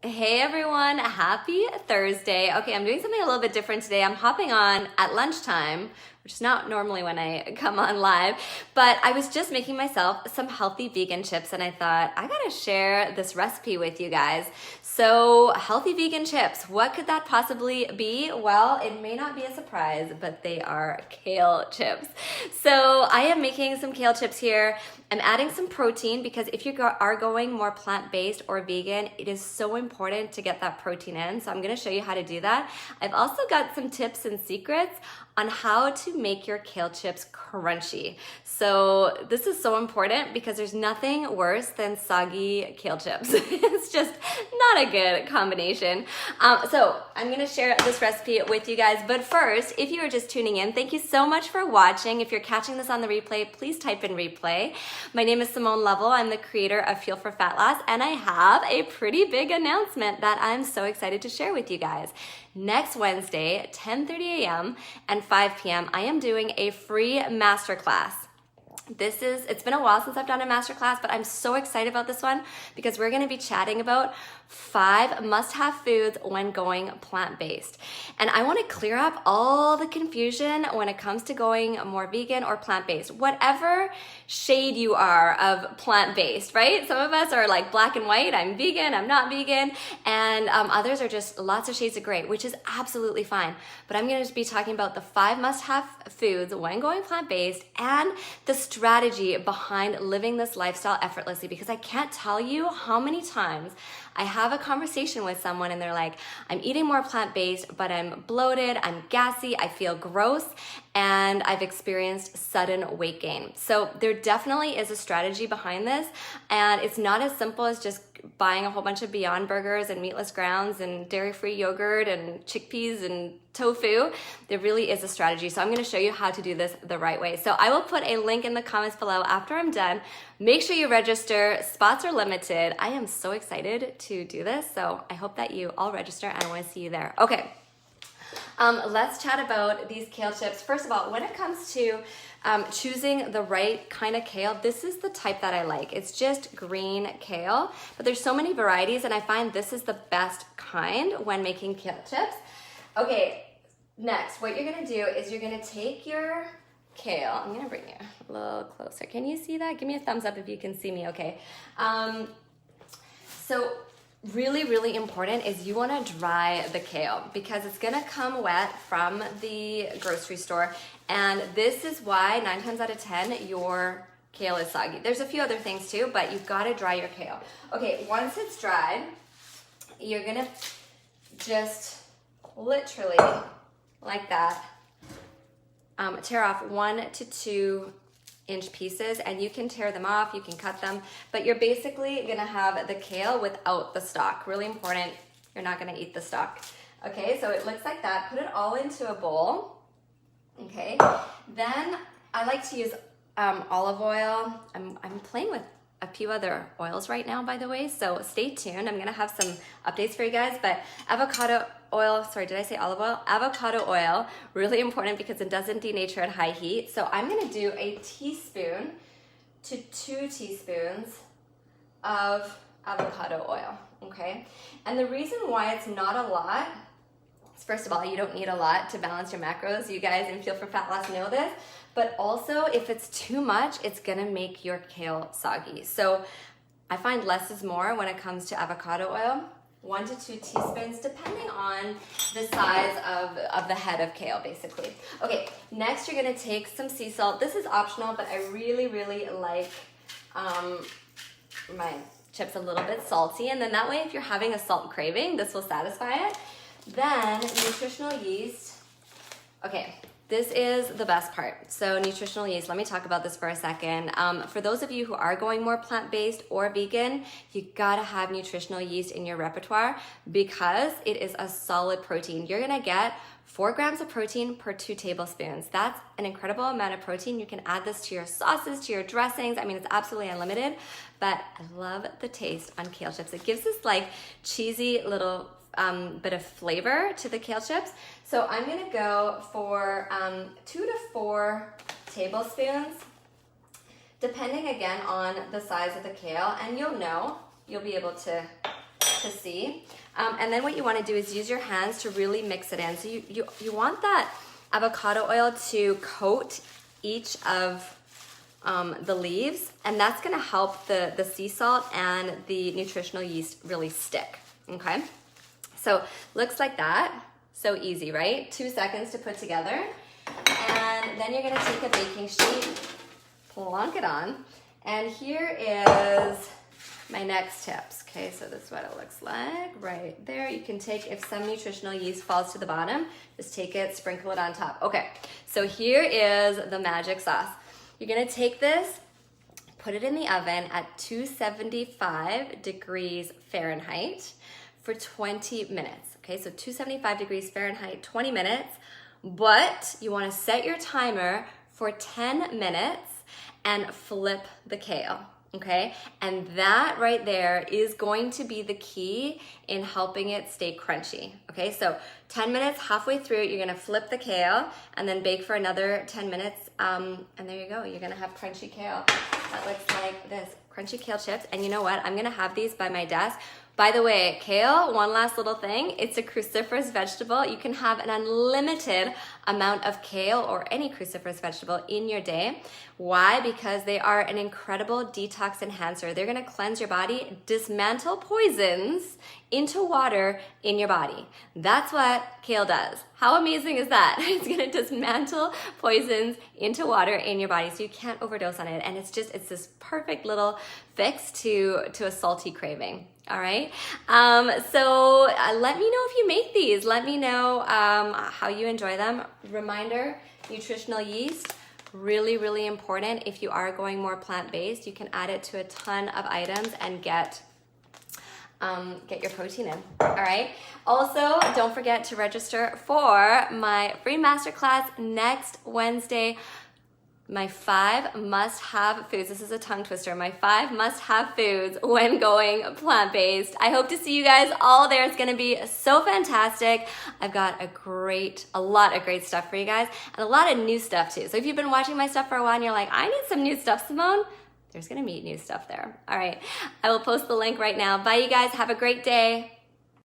Hey everyone, happy Thursday. Okay, I'm doing something a little bit different today. I'm hopping on at lunchtime, which is not normally when I come on live, but I was just making myself some healthy vegan chips and I thought I gotta share this recipe with you guys. So, healthy vegan chips, what could that possibly be? Well, it may not be a surprise, but they are kale chips. So, I am making some kale chips here. I'm adding some protein because if you are going more plant-based or vegan, it is so important to get that protein in. So I'm gonna show you how to do that. I've also got some tips and secrets on how to make your kale chips crunchy. So this is so important because there's nothing worse than soggy kale chips. It's just not a good combination. So I'm gonna share this recipe with you guys. But first, if you are just tuning in, thank you so much for watching. If you're catching this on the replay, please type in replay. My name is Simone Lovell. I'm the creator of Fuel for Fat Loss, and I have a pretty big announcement that I'm so excited to share with you guys. Next Wednesday, 10:30 a.m. and 5 p.m., I am doing a free masterclass. It's been a while since I've done a masterclass, but I'm so excited about this one because we're going to be chatting about 5 must-have foods when going plant-based. And I want to clear up all the confusion when it comes to going more vegan or plant-based. Whatever shade you are of plant-based, right? Some of us are like black and white. I'm vegan, I'm not vegan. And others are just lots of shades of gray, which is absolutely fine. But I'm going to be talking about the 5 must-have foods when going plant-based and the strategy behind living this lifestyle effortlessly, because I can't tell you how many times I have a conversation with someone and they're like, I'm eating more plant-based, but I'm bloated, I'm gassy, I feel gross, and I've experienced sudden weight gain. So there definitely is a strategy behind this, and it's not as simple as just buying a whole bunch of Beyond Burgers and meatless grounds and dairy-free yogurt and chickpeas and tofu. There really is a strategy. So I'm going to show you how to do this the right way. So I will put a link in the comments below after I'm done. Make sure you register. Spots are limited. I am so excited to do this. So I hope that you all register and I want to see you there. Okay. Let's chat about these kale chips. First of all, when it comes to choosing the right kind of kale, this is the type that I like. It's just green kale, but there's so many varieties and I find this is the best kind when making kale chips. Okay, next, what you're gonna do is you're gonna take your kale. I'm gonna bring you a little closer. Can you see that? Give me a thumbs up if you can see me, okay? So really, really important is you want to dry the kale because it's going to come wet from the grocery store. And this is why 9 times out of 10, your kale is soggy. There's a few other things too, but you've got to dry your kale. Okay, once it's dried, you're going to just literally like that, tear off 1 to 2 inch pieces, and you can tear them off, you can cut them, but you're basically gonna have the kale without the stalk. Really important, you're not gonna eat the stalk. Okay, so it looks like that. Put it all into a bowl. Okay, then I like to use olive oil. I'm playing with a few other oils right now, by the way, so stay tuned. I'm gonna have some updates for you guys, but avocado oil, sorry, did I say olive oil? Avocado oil, really important because it doesn't denature at high heat. So I'm gonna do a teaspoon to 2 teaspoons of avocado oil, okay? And the reason why it's not a lot is, first of all, you don't need a lot to balance your macros. You guys in Fuel for Fat Loss know this. But also, if it's too much, it's gonna make your kale soggy. So I find less is more when it comes to avocado oil. 1 to 2 teaspoons, depending on the size of the head of kale, basically. Okay, next you're gonna take some sea salt. This is optional, but I really, really like my chips a little bit salty. And then that way, if you're having a salt craving, this will satisfy it. Then nutritional yeast. Okay. This is the best part. So nutritional yeast, let me talk about this for a second. For those of you who are going more plant-based or vegan, you gotta have nutritional yeast in your repertoire because it is a solid protein. You're gonna get 4 grams of protein per 2 tablespoons. That's an incredible amount of protein. You can add this to your sauces, to your dressings. I mean, it's absolutely unlimited, but I love the taste on kale chips. It gives this like cheesy little bit of flavor to the kale chips. So I'm gonna go for 2 to 4 tablespoons, depending again on the size of the kale, and you'll be able to to see. And then what you want to do is use your hands to really mix it in. So you want that avocado oil to coat each of the leaves, and that's going to help the sea salt and the nutritional yeast really stick. Okay, so looks like that. So easy, right? 2 seconds to put together. And then you're going to take a baking sheet, plonk it on, and here is my next tips. Okay, so this is what it looks like right there. You can take, if some nutritional yeast falls to the bottom, just take it, sprinkle it on top. Okay, so here is the magic sauce. You're gonna take this, put it in the oven at 275 degrees Fahrenheit for 20 minutes. Okay, so 275 degrees Fahrenheit, 20 minutes, but you wanna set your timer for 10 minutes and flip the kale. Okay, and that right there is going to be the key in helping it stay crunchy. Okay, so 10 minutes, halfway through, you're gonna flip the kale and then bake for another 10 minutes. And there you go, you're gonna have crunchy kale. That looks like this, crunchy kale chips. And you know what, I'm gonna have these by my desk. By the way, kale, one last little thing, it's a cruciferous vegetable. You can have an unlimited amount of kale or any cruciferous vegetable in your day. Why? Because they are an incredible detox enhancer. They're gonna cleanse your body, dismantle poisons into water in your body. That's what kale does. How amazing is that? It's gonna dismantle poisons into water in your body so you can't overdose on it. And it's this perfect little fix to a salty craving. All right, so let me know if you make these. Let me know how you enjoy them. Reminder, nutritional yeast, really, really important. If you are going more plant-based, you can add it to a ton of items and get your protein in, all right? Also, don't forget to register for my free masterclass next Wednesday. My 5 must-have foods. This is a tongue twister. My 5 must-have foods when going plant-based. I hope to see you guys all there. It's gonna be so fantastic. I've got a lot of great stuff for you guys and a lot of new stuff too. So if you've been watching my stuff for a while and you're like, I need some new stuff, Simone, there's gonna be new stuff there. All right, I will post the link right now. Bye, you guys. Have a great day.